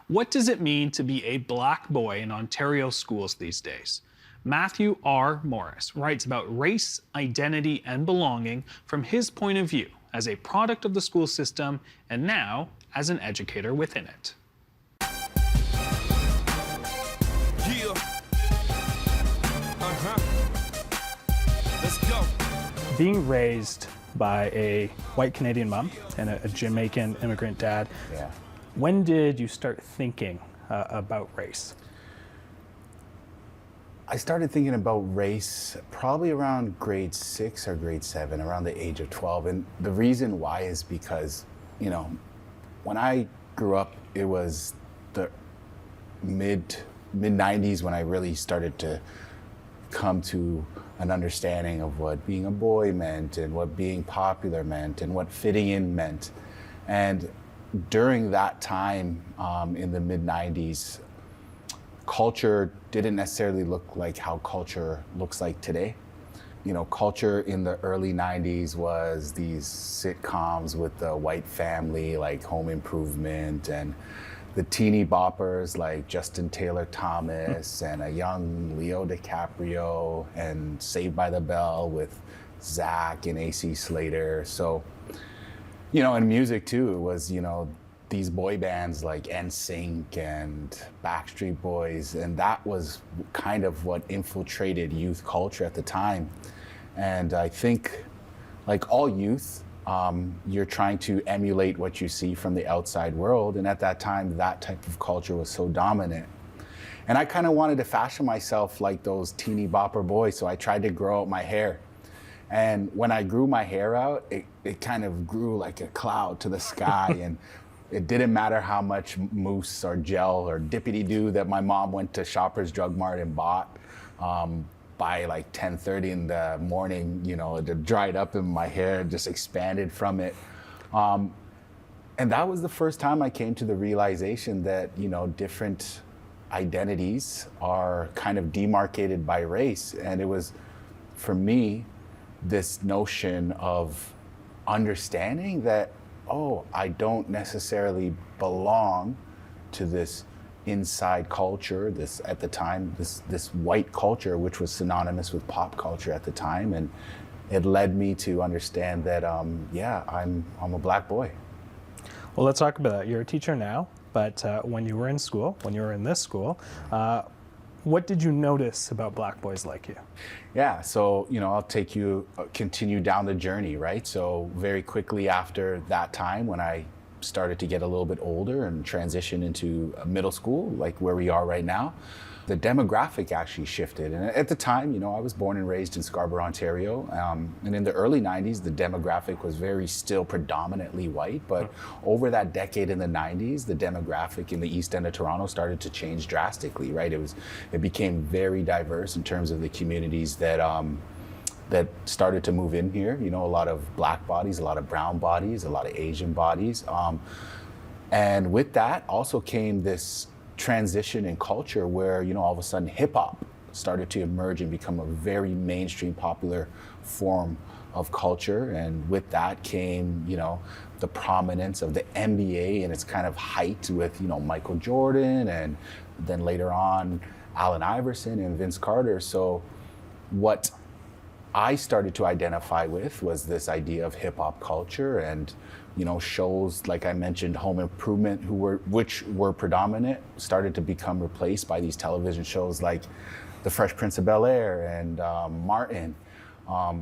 What does it mean to be a black boy in Ontario schools these days? Matthew R. Morris writes about race, identity, and belonging from his point of view as a product of the school system and now as an educator within it. Yeah. Let's go. Being raised by a white Canadian mom and a Jamaican immigrant dad, when did you start thinking about race? I started thinking about race probably around grade 6 or grade 7, around the age of 12. And the reason why is because, you know, when I grew up, it was the mid 90s when I really started to come to an understanding of what being a boy meant and what being popular meant and what fitting in meant. And during that time, in the mid 90s, culture didn't necessarily look like how culture looks like today. You know, culture in the early 90s was these sitcoms with the white family, like Home Improvement, and the teeny boppers like Justin Taylor Thomas and a young Leo DiCaprio, and Saved by the Bell with Zach and AC Slater. So, you know, in music too, it was, you know, these boy bands like NSYNC and Backstreet Boys, and that was kind of what infiltrated youth culture at the time. And I think, like all youth, you're trying to emulate what you see from the outside world, and at that time, that type of culture was so dominant. And I kind of wanted to fashion myself like those teeny bopper boys, so I tried to grow out my hair. And when I grew my hair out, it kind of grew like a cloud to the sky. And it didn't matter how much mousse or gel or dippity-doo that my mom went to Shoppers Drug Mart and bought. By like 10:30 in the morning, you know, it dried up and my hair just expanded from it. And that was the first time I came to the realization that, you know, different identities are kind of demarcated by race. And it was, for me, this notion of understanding that, oh, I don't necessarily belong to this inside culture, this at the time, this white culture, which was synonymous with pop culture at the time, and it led me to understand that yeah, I'm a black boy. Well, let's talk about that. You're a teacher now, but when you were in school, when you were in this school, what did you notice about black boys like you? Yeah, so I'll continue down the journey, right? So very quickly after that time, when I started to get a little bit older and transition into middle school, like where we are right now, the demographic actually shifted. And at the time, I was born and raised in Scarborough, Ontario. And in the early 90s, the demographic was still predominantly white. But over that decade in the 90s, the demographic in the East End of Toronto started to change drastically, right? It became very diverse in terms of the communities that started to move in here. A lot of black bodies, a lot of brown bodies, a lot of Asian bodies. And with that also came this transition in culture where, all of a sudden hip hop started to emerge and become a very mainstream popular form of culture. And with that came, the prominence of the NBA and its kind of height with, Michael Jordan and then later on Allen Iverson and Vince Carter. So what I started to identify with was this idea of hip hop culture and, shows like I mentioned, Home Improvement, which were predominant, started to become replaced by these television shows like The Fresh Prince of Bel-Air and Martin.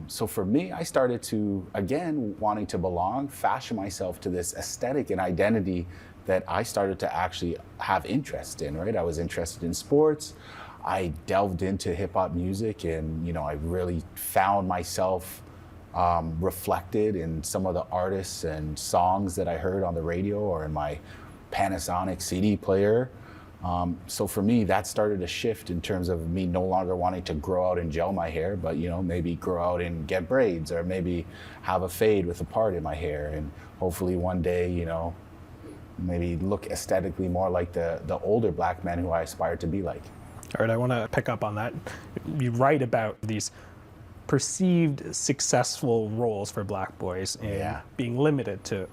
So for me, I started to, again, wanting to belong, fashion myself to this aesthetic and identity that I started to actually have interest in, right? I was interested in sports. I delved into hip hop music and, I really found myself reflected in some of the artists and songs that I heard on the radio or in my Panasonic CD player. So for me, that started to shift in terms of me no longer wanting to grow out and gel my hair, but maybe grow out and get braids or maybe have a fade with a part in my hair. And hopefully one day, maybe look aesthetically more like the older black men who I aspire to be like. All right, I want to pick up on that. You write about these perceived successful roles for black boys in being limited to,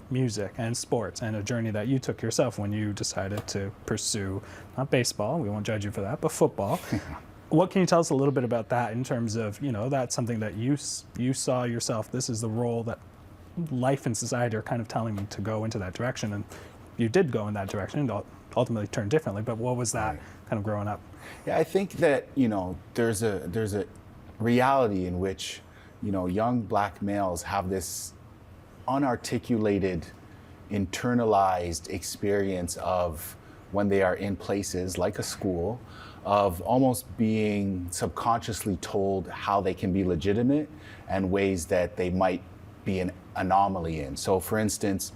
music and sports, and a journey that you took yourself when you decided to pursue, not baseball, we won't judge you for that, but football. What can you tell us a little bit about that in terms of, that's something that you saw yourself, this is the role that life and society are kind of telling me to go into that direction, and you did go in that direction and ultimately turned differently, but what was that kind of growing up? Yeah, I think that, there's a reality in which, young black males have this unarticulated, internalized experience of when they are in places like a school, of almost being subconsciously told how they can be legitimate and ways that they might be an anomaly in. So for instance,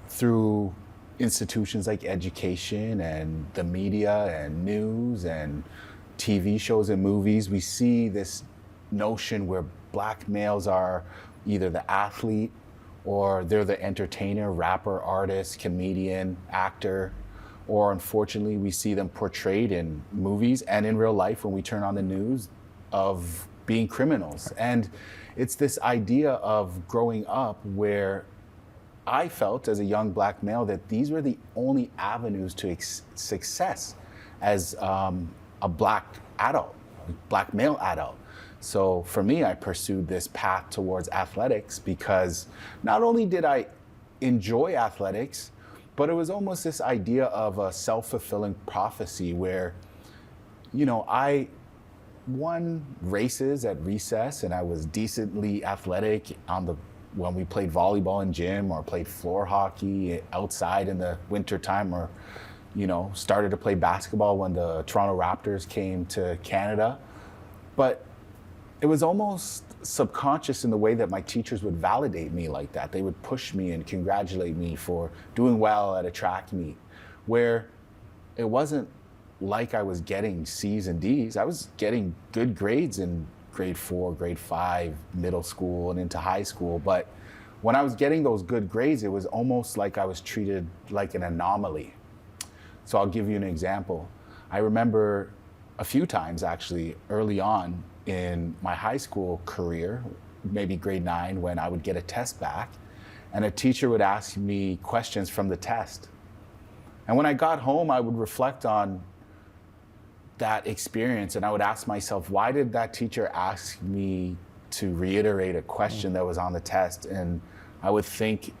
through institutions like education and the media and news and TV shows and movies, we see this notion where black males are either the athlete or they're the entertainer, rapper, artist, comedian, actor, or unfortunately we see them portrayed in movies and in real life when we turn on the news of being criminals. And it's this idea of growing up where I felt as a young black male that these were the only avenues to success as a black adult, black male adult. So for me, I pursued this path towards athletics because not only did I enjoy athletics, but it was almost this idea of a self-fulfilling prophecy where, I won races at recess and I was decently athletic when we played volleyball in gym or played floor hockey outside in the winter time or, started to play basketball when the Toronto Raptors came to Canada. But it was almost subconscious in the way that my teachers would validate me like that. They would push me and congratulate me for doing well at a track meet, where it wasn't like I was getting C's and D's. I was getting good grades in grade 4, grade 5, middle school, and into high school. But when I was getting those good grades, it was almost like I was treated like an anomaly. So I'll give you an example. I remember a few times actually early on in my high school career, maybe grade 9, when I would get a test back and a teacher would ask me questions from the test. And when I got home, I would reflect on that experience and I would ask myself, why did that teacher ask me to reiterate a question that was on the test? And I would think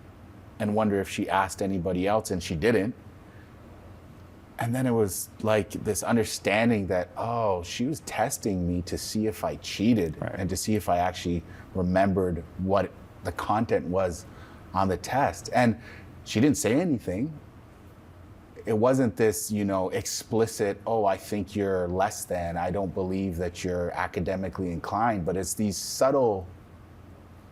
and wonder if she asked anybody else, and she didn't. And then it was like this understanding that, oh, she was testing me to see if I cheated and to see if I actually remembered what the content was on the test. And she didn't say anything. It wasn't this, explicit, oh, I think you're less than, I don't believe that you're academically inclined, but it's these subtle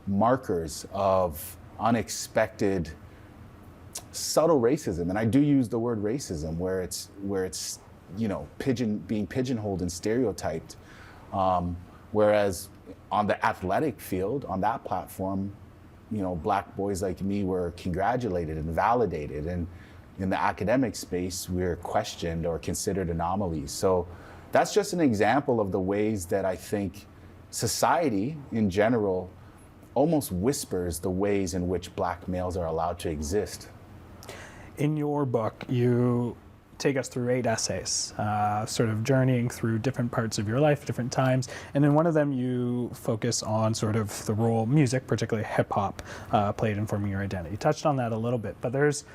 markers of unexpected, subtle racism. And I do use the word racism where it's being pigeonholed and stereotyped. Whereas on the athletic field, on that platform, Black boys like me were congratulated and validated. And in the academic space, we're questioned or considered anomalies. So that's just an example of the ways that I think society in general almost whispers the ways in which Black males are allowed to exist. In your book, you take us through 8 essays, sort of journeying through different parts of your life, different times. And in one of them, you focus on sort of the role music, particularly hip hop, played in forming your identity. You touched on that a little bit, but there's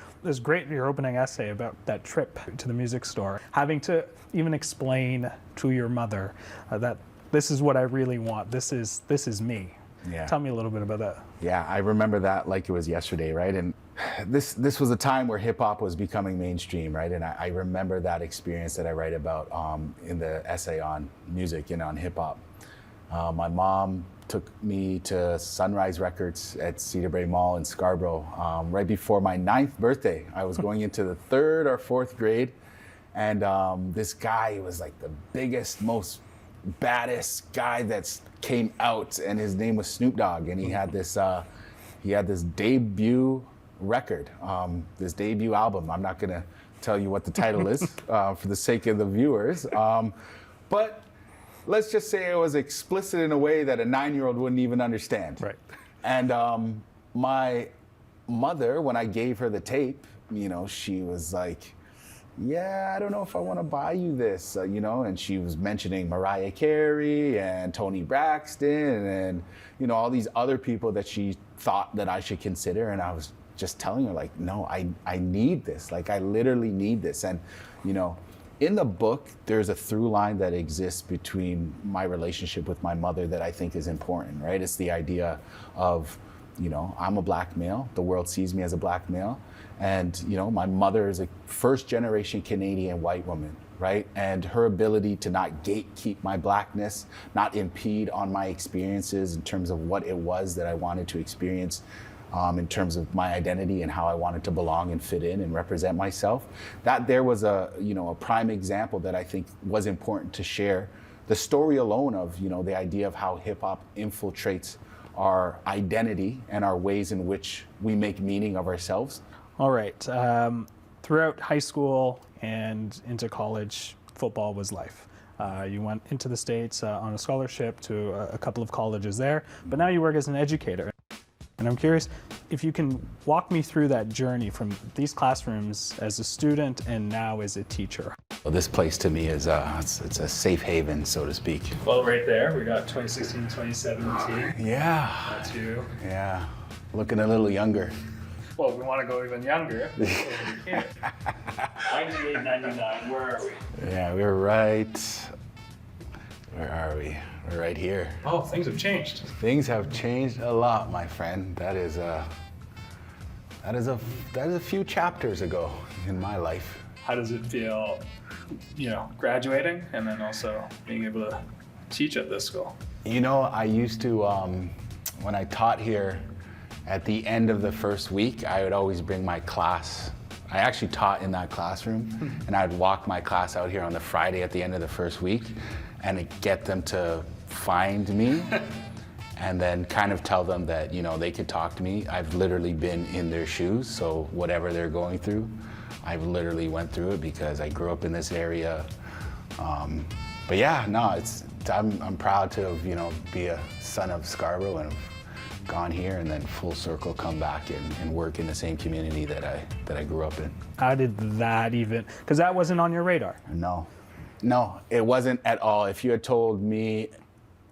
great, your opening essay about that trip to the music store, having to even explain to your mother that this is what I really want. This is me. Yeah. Tell me a little bit about that. Yeah, I remember that like it was yesterday, right? And this was a time where hip hop was becoming mainstream, right? And I remember that experience that I write about in the essay on music and on hip hop. My mom took me to Sunrise Records at Cedar Bay Mall in Scarborough right before my 9th birthday. I was going into the 3rd or 4th grade, and this guy was like the biggest, most baddest guy that's came out, and his name was Snoop Dogg, and he had this debut record, this debut album. I'm not gonna tell you what the title is for the sake of the viewers, but let's just say it was explicit in a way that a 9-year-old wouldn't even understand. Right. And my mother, when I gave her the tape, she was like, yeah, I don't know if I want to buy you this, and she was mentioning Mariah Carey and Toni Braxton and, all these other people that she thought that I should consider. And I was just telling her, like, no, I need this. Like, I literally need this. And, in the book, there's a through line that exists between my relationship with my mother that I think is important, right? It's the idea of, I'm a Black male. The world sees me as a Black male. And, my mother is a first-generation Canadian white woman, right? And her ability to not gatekeep my Blackness, not impede on my experiences in terms of what it was that I wanted to experience, in terms of my identity and how I wanted to belong and fit in and represent myself. That there was a prime example that I think was important to share. The story alone of, the idea of how hip-hop infiltrates our identity and our ways in which we make meaning of ourselves. All right. Throughout high school and into college, football was life. You went into the States on a scholarship to a couple of colleges there, but now you work as an educator. And I'm curious if you can walk me through that journey from these classrooms as a student and now as a teacher. Well, this place to me is it's a safe haven, so to speak. Well, right there, we got 2016, 2017. Yeah. That's you. Yeah. Looking a little younger. Well, if we want to go even younger, we can. 98, 99, where are we? Yeah, we're right. Where are we? We're right here. Oh, things have changed. Things have changed a lot, my friend. That is a few chapters ago in my life. How does it feel, graduating and then also being able to teach at this school? I used to, when I taught here, at the end of the first week, I would always bring my class. I actually taught in that classroom, and I'd walk my class out here on the Friday at the end of the first week and I'd get them to find me and then kind of tell them that, they could talk to me. I've literally been in their shoes, so whatever they're going through, I've literally went through it because I grew up in this area. But yeah, no, I'm proud to, be a son of Scarborough and gone here and then full circle come back and work in the same community that I grew up in. How did that even, because that wasn't on your radar? No, it wasn't at all. If you had told me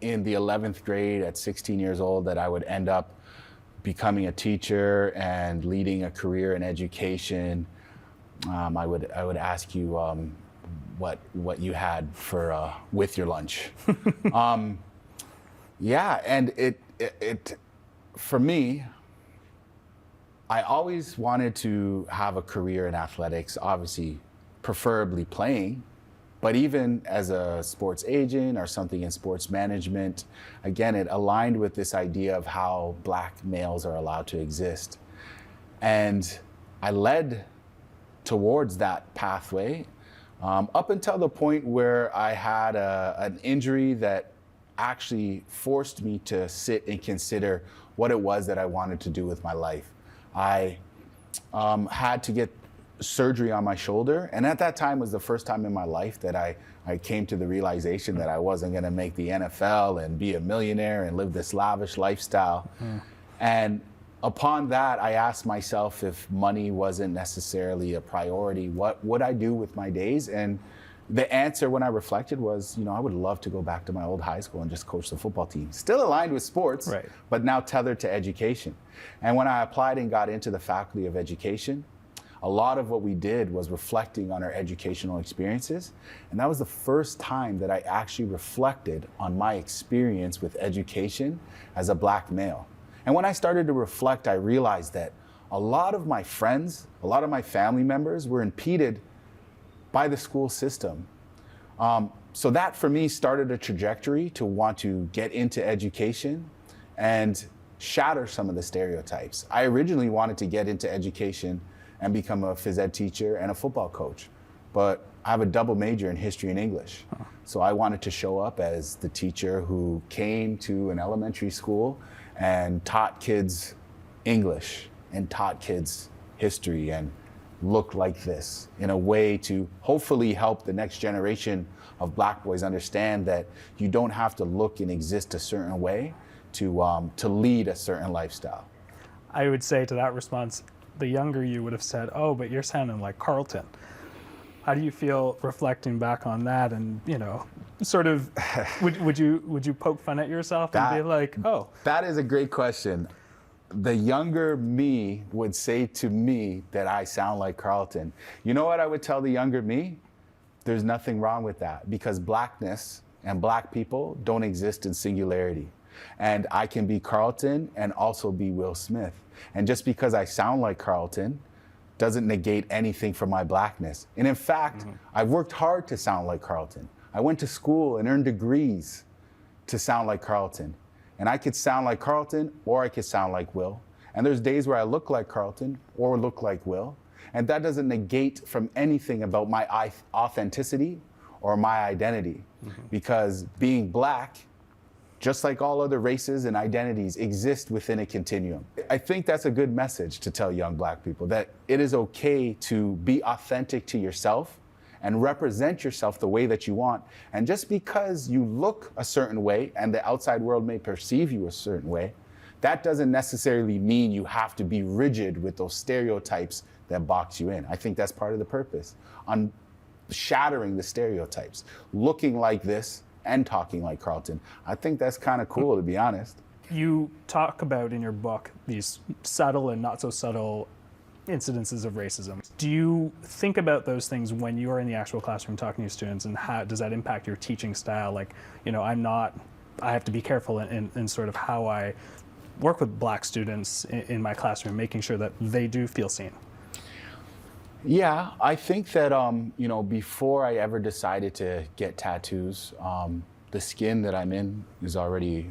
in the 11th grade at 16 years old that I would end up becoming a teacher and leading a career in education, I would ask you what you had for with your lunch. Yeah, and it for me, I always wanted to have a career in athletics, obviously preferably playing, but even as a sports agent or something in sports management, again, it aligned with this idea of how Black males are allowed to exist. And I led towards that pathway up until the point where I had an injury that actually forced me to sit and consider what it was that I wanted to do with my life. I had to get surgery on my shoulder, and at that time was the first time in my life that I came to the realization that I wasn't going to make the NFL and be a millionaire and live this lavish lifestyle. And upon that, I asked myself, if money wasn't necessarily a priority, what would I do with my days? And the answer when I reflected was, I would love to go back to my old high school and just coach the football team. Still aligned with sports, right, but now tethered to education. And when I applied and got into the faculty of education, a lot of what we did was reflecting on our educational experiences. And that was the first time that I actually reflected on my experience with education as a Black male. And when I started to reflect, I realized that a lot of my friends, a lot of my family members were impeded by the school system. So that for me started a trajectory to want to get into education and shatter some of the stereotypes. I originally wanted to get into education and become a phys ed teacher and a football coach, but I have a double major in history and English. So I wanted to show up as the teacher who came to an elementary school and taught kids English and taught kids history and look like this in a way to hopefully help the next generation of Black boys understand that you don't have to look and exist a certain way to lead a certain lifestyle. I would say to that response, the younger you would have said, "Oh, but you're sounding like Carlton." How do you feel reflecting back on that? And sort of, would you poke fun at yourself and be like, "Oh"? That is a great question. The younger me would say to me that I sound like Carlton. You know what I would tell the younger me? There's nothing wrong with that, because Blackness and Black people don't exist in singularity. And I can be Carlton and also be Will Smith. And just because I sound like Carlton doesn't negate anything from my Blackness. And in fact, I've worked hard to sound like Carlton. I went to school and earned degrees to sound like Carlton. And I could sound like Carlton or I could sound like Will. And there's days where I look like Carlton or look like Will. And that doesn't negate from anything about my authenticity or my identity. Because being Black, just like all other races and identities, exist within a continuum. I think that's a good message to tell young Black people, that it is okay to be authentic to yourself and represent yourself the way that you want. And just because you look a certain way and the outside world may perceive you a certain way, that doesn't necessarily mean you have to be rigid with those stereotypes that box you in. I think that's part of the purpose, on shattering the stereotypes, looking like this and talking like Carlton. I think that's kind of cool, to be honest. You talk about in your book these subtle and not so subtle incidences of racism. Do you think about those things when you are in the actual classroom talking to your students, and how does that impact your teaching style? Like, I have to be careful in sort of how I work with Black students in my classroom, making sure that they do feel seen. Yeah, I think that, before I ever decided to get tattoos, the skin that I'm in is already,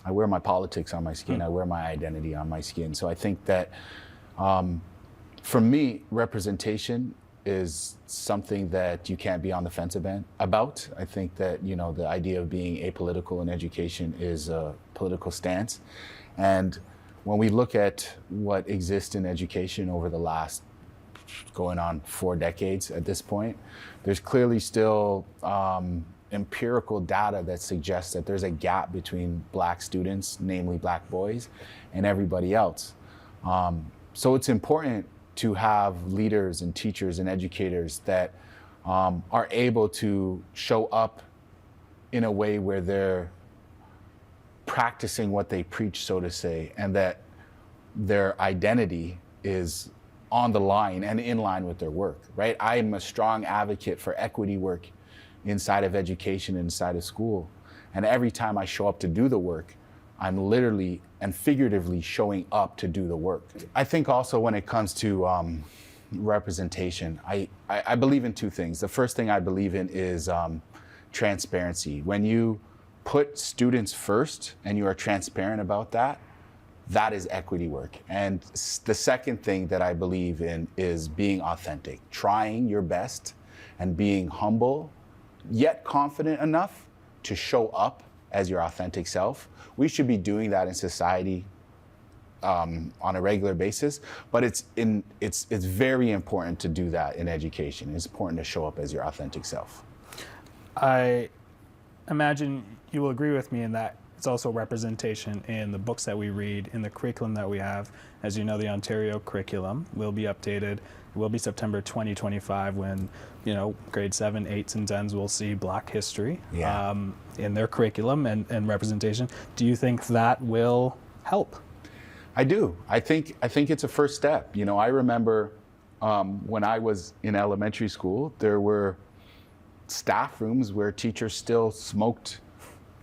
I wear my politics on my skin, I wear my identity on my skin. So I think that, for me, representation is something that you can't be on the fence about. I think that, the idea of being apolitical in education is a political stance. And when we look at what exists in education over the last going on 4 decades at this point, there's clearly still empirical data that suggests that there's a gap between black students, namely black boys, and everybody else. So it's important to have leaders and teachers and educators that are able to show up in a way where they're practicing what they preach, so to say, and that their identity is on the line and in line with their work, right? I am a strong advocate for equity work inside of education, inside of school. And every time I show up to do the work, I'm literally and figuratively showing up to do the work. I think also when it comes to representation, I believe in two things. The first thing I believe in is transparency. When you put students first and you are transparent about that, that is equity work. And the second thing that I believe in is being authentic, trying your best and being humble, yet confident enough to show up as your authentic self. We should be doing that in society on a regular basis, but it's very important to do that in education. It's important to show up as your authentic self. I imagine you will agree with me in that it's also representation in the books that we read, in the curriculum that we have. As you know, the Ontario curriculum will be updated. It will be September 2025 when, grade 7, 8s, and 10s will see Black history in their curriculum and representation. Do you think that will help? I do. I think it's a first step. I remember when I was in elementary school, there were staff rooms where teachers still smoked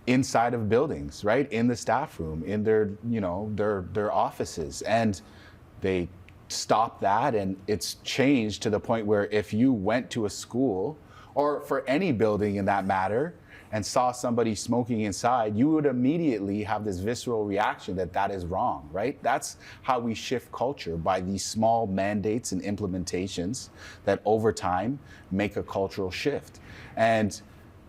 inside of buildings, right? In the staff room, in their offices. And they stopped that, and it's changed to the point where if you went to a school, or for any building in that matter, and saw somebody smoking inside, you would immediately have this visceral reaction that is wrong, right? That's how we shift culture, by these small mandates and implementations that over time make a cultural shift. And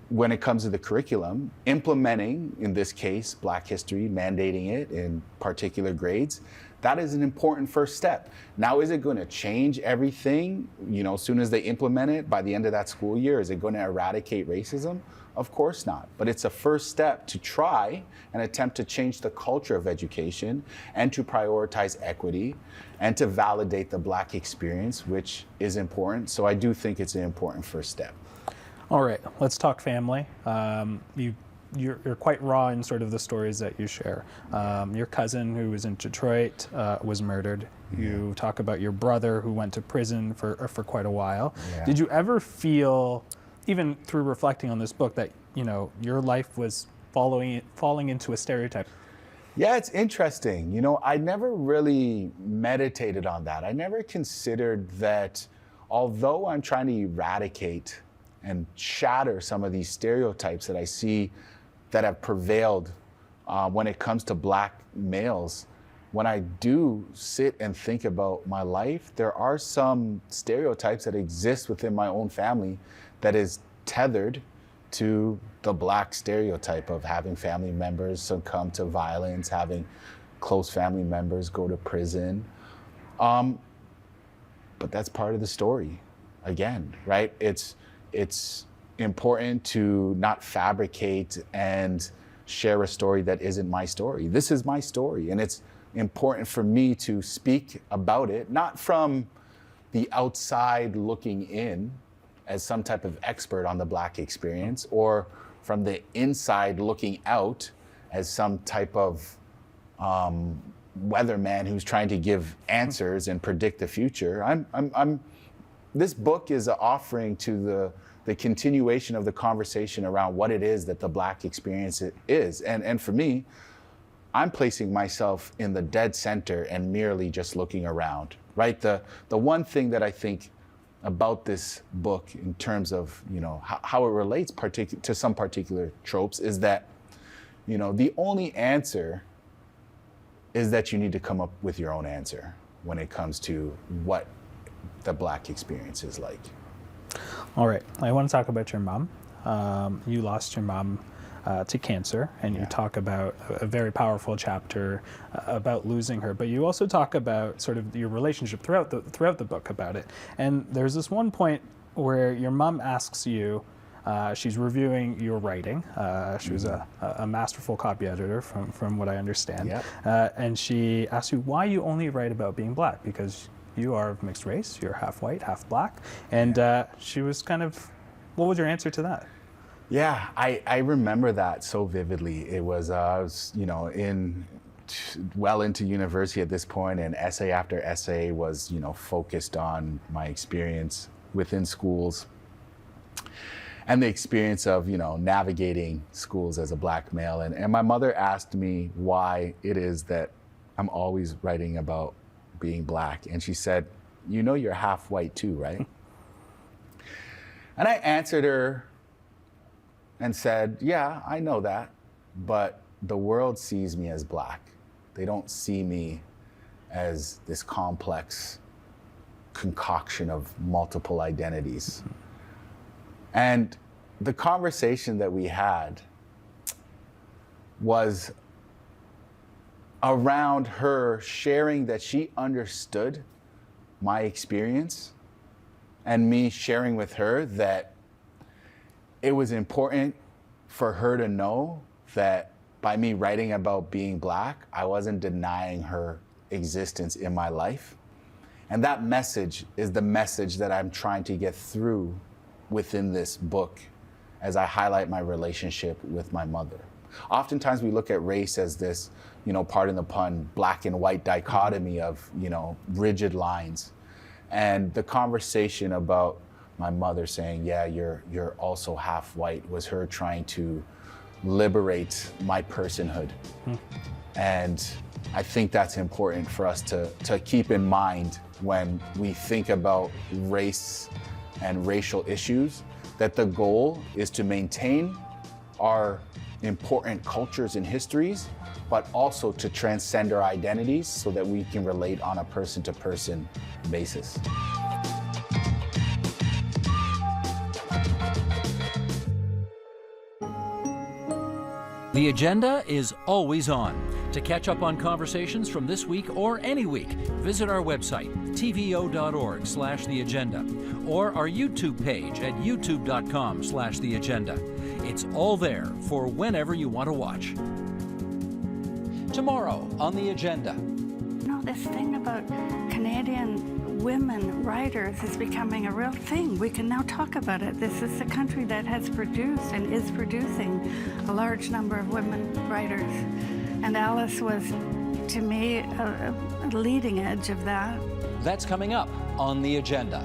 when it comes to the curriculum, implementing, in this case, Black history, mandating it in particular grades, that is an important first step. Now, is it going to change everything, as soon as they implement it by the end of that school year? Is it going to eradicate racism? Of course not. But it's a first step to try and attempt to change the culture of education and to prioritize equity and to validate the Black experience, which is important. So I do think it's an important first step. All right, let's talk family. You're quite raw in sort of the stories that you share. Your cousin who was in Detroit was murdered. You talk about your brother who went to prison for quite a while. Yeah. Did you ever feel, even through reflecting on this book, that your life was falling into a stereotype? Yeah, it's interesting. I never really meditated on that. I never considered that although I'm trying to eradicate and shatter some of these stereotypes that I see that have prevailed when it comes to Black males, when I do sit and think about my life, there are some stereotypes that exist within my own family that is tethered to the Black stereotype of having family members succumb to violence, having close family members go to prison. But that's part of the story, again, right? It's important to not fabricate and share a story that isn't my story. This is my story, and it's important for me to speak about it, not from the outside looking in as some type of expert on the Black experience, or from the inside looking out as some type of weatherman who's trying to give answers and predict the future. This book is an offering to the continuation of the conversation around what it is that the Black experience is. And for me, I'm placing myself in the dead center and merely just looking around, right? The one thing that I think about this book in terms of, how it relates to some particular tropes is that, the only answer is that you need to come up with your own answer when it comes to what the Black experience is like. All right, I want to talk about your mom. You lost your mom to cancer, and you talk about a very powerful chapter about losing her. But you also talk about sort of your relationship throughout the book about it. And there's this one point where your mom asks you, She's reviewing your writing. She was a masterful copy editor, from what I understand. Yep. And she asked you why you only write about being black, because you are of mixed race. You're half white, half black. And she was kind of, what was your answer to that? Yeah, I remember that so vividly. It was, I was, well into university at this point, and essay after essay was, focused on my experience within schools and the experience of, navigating schools as a black male. And my mother asked me why it is that I'm always writing about being black. And she said, you're half white too, right? And I answered her and said, yeah, I know that, but the world sees me as black. They don't see me as this complex concoction of multiple identities. And the conversation that we had was around her sharing that she understood my experience, and me sharing with her that it was important for her to know that by me writing about being black, I wasn't denying her existence in my life. And that message is the message that I'm trying to get through within this book as I highlight my relationship with my mother. Oftentimes we look at race as this, pardon the pun, black and white dichotomy of, rigid lines. And the conversation about my mother saying, yeah, you're also half white, was her trying to liberate my personhood. And I think that's important for us to keep in mind when we think about race and racial issues, that the goal is to maintain our important cultures and histories, but also to transcend our identities so that we can relate on a person-to-person basis. The agenda is always on. To catch up on conversations from this week or any week, visit our website, tvo.org/theagenda, or our YouTube page at youtube.com/theagenda. It's all there for whenever you want to watch. Tomorrow on The Agenda. This thing about Canadian women writers is becoming a real thing. We can now talk about it. This is a country that has produced and is producing a large number of women writers. And Alice was, to me, a leading edge of that. That's coming up on The Agenda.